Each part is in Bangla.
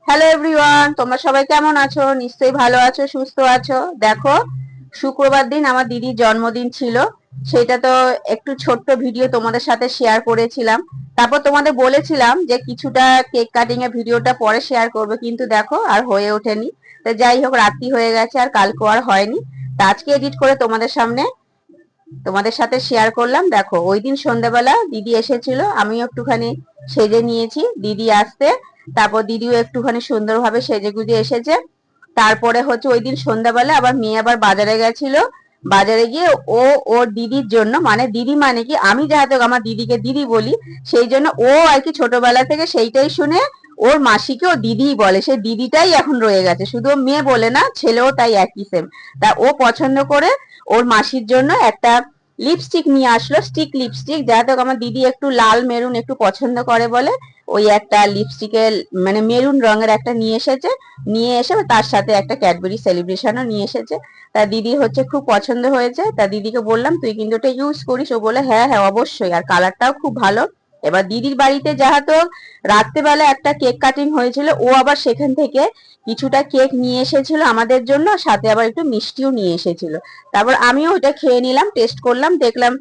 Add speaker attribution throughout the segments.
Speaker 1: হ্যালো এভরিওয়ান, তোমরা সবাই কেমন আছো? নিশ্চয়ই ভালো আছো, সুস্থ আছো। দেখো, শুক্রবার দিন আমার দিদির জন্মদিন ছিল। সেটা তো একটু ছোট্ট ভিডিও তোমাদের সাথে শেয়ার করেছিলাম। তারপর তোমাদের বলেছিলাম যে কিছুটা কেক কাটিং এর ভিডিওটা পরে শেয়ার করবে, কিন্তু দেখো আর হয়ে ওঠেনি। তো যাই হোক, রাত্রি হয়ে গেছে আর কালকে আর হয়নি। তা আজকে এডিট করে তোমাদের সাথে শেয়ার করলাম। দেখো, ওই দিন সন্ধ্যাবেলা দিদি এসেছিল, আমিও একটুখানি সেজে নিয়েছি দিদি আসতে। তারপর দিদিও একটুখানি সুন্দরভাবে সেজে গুজে এসেছে। তারপরে হচ্ছে ওই দিন সন্ধ্যাবেলা আবার মেয়ে আবার বাজারে গেছিল। বাজারে গিয়ে ও ওর দিদির জন্য, মানে দিদি মানে কি, আমি যাহাতে আমার দিদিকে দিদি বলি, সেই জন্য ও আর কি ছোটবেলা থেকে সেইটাই শুনে ওর মাসিকে ও দিদিই বলে। সেই দিদিটাই এখন রয়ে গেছে, শুধু মেয়ে বলে না, ছেলেও তাই একই সেম। তা ও পছন্দ করে ওর মাসির জন্য একটা লিপস্টিক নিয়ে আসলো, স্টিক লিপস্টিক। যাতে আমার দিদি একটু লাল মেরুন একটু পছন্দ করে বলে ওই একটা লিপস্টিকের মানে মেরুন রঙের একটা নিয়ে এসেছে। নিয়ে এসে তার সাথে একটা ক্যাডবেরি সেলিব্রেশনও নিয়ে এসেছে। তা দিদি হচ্ছে খুব পছন্দ হয়েছে। তা দিদিকে বললাম তুই কিন্তু এটা ইউজ করিস। ও বলে হ্যাঁ হ্যাঁ অবশ্যই, আর কালারটাও খুব ভালো। এবার দিদির বাড়িতে যাহাতো রাত্রেবেলা একটা কেক কাটিং হয়েছিল, ও আবার সেখান থেকে কিছুটা কেক নিয়ে এসেছিল আমাদের জন্য, সাথে আবার একটু মিষ্টিও নিয়ে এসেছিল। তারপর আমিও ওইটা খেয়ে নিলাম, টেস্ট করলাম, দেখলাম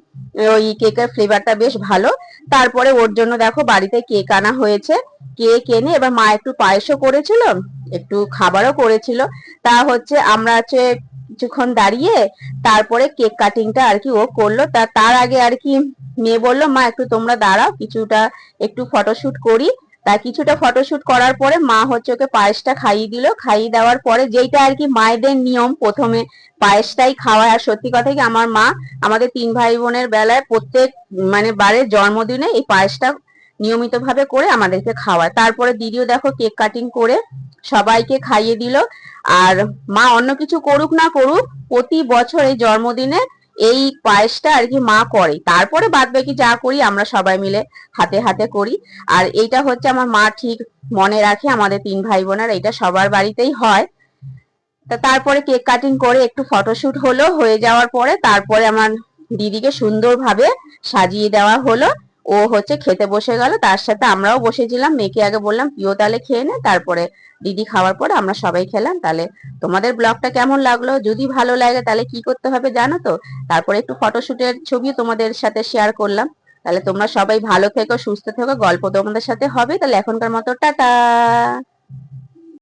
Speaker 1: ওই কেকের ফ্লেভারটা বেশ ভালো। তারপরে ওর জন্য দেখো বাড়িতে কেক আনা হয়েছে। কেক এনে এবার মা একটু পায়েসও করেছিল, একটু খাবারও করেছিল। তা হচ্ছে আমরা হচ্ছে কিছুক্ষণ দাঁড়িয়ে তারপরে কেক কাটিংটা আর কি ও করলো। তার আগে আর কি মেয়ে বললো মা একটু তোমরা দাঁড়াও, কিছুটা একটু ফটোশুট করি। তা কিছুটা ফটোশুট করার পরে মা হচ্ছে ওকে পায়েসটা খাইয়ে দিল। খাইয়ে দেওয়ার পরে যেইটা আর কি মায়েদের নিয়ম, প্রথমে পায়েসটাই খাওয়ায়। আর সত্যি কথা কি, আমার মা আমাদের তিন ভাই বোনের বেলায় প্রত্যেক মানে বারের জন্মদিনে এই পায়েসটা নিয়মিত ভাবে করে আমাদেরকে খাওয়ায়। তারপরে দিদিও দেখো কেক কাটিং করে সবাইকে খাইয়ে দিল। আর মা অন্য কিছু করুক না করুক, প্রতি বছর এই জন্মদিনে এই পায়েসটা আর কি মা করে। তারপরে বাদ বাকি যা করি আমরা সবাই মিলে হাতে হাতে করি। আর এইটা হচ্ছে আমার মা ঠিক মনে রাখে, আমাদের তিন ভাই বোনের এটা সবার বাড়িতেই হয়। তা তারপরে কেক কাটিং করে একটু ফটোশুট হলো, হয়ে যাওয়ার পরে তারপরে আমার দিদিকে সুন্দরভাবে সাজিয়ে দেওয়া হলো। ও হচ্ছে খেতে বসে গেল, তার সাথে আমরাও বসেছিলাম। মেয়েকে আগে বললাম তুইও তাহলে খেয়ে নে, তারপরে দিদি খাওয়ার পরে আমরা সবাই খেলাম। তাহলে তোমাদের ব্লগটা কেমন লাগলো? যদি ভালো লাগে তাহলে কি করতে হবে জানো তো? তারপরে একটু ফটোশুটের ছবিও তোমাদের সাথে শেয়ার করলাম। তাহলে তোমরা সবাই ভালো থেকো, সুস্থ থেকো, গল্প তোমাদের সাথে হবে। তাহলে এখনকার মতো টাটা।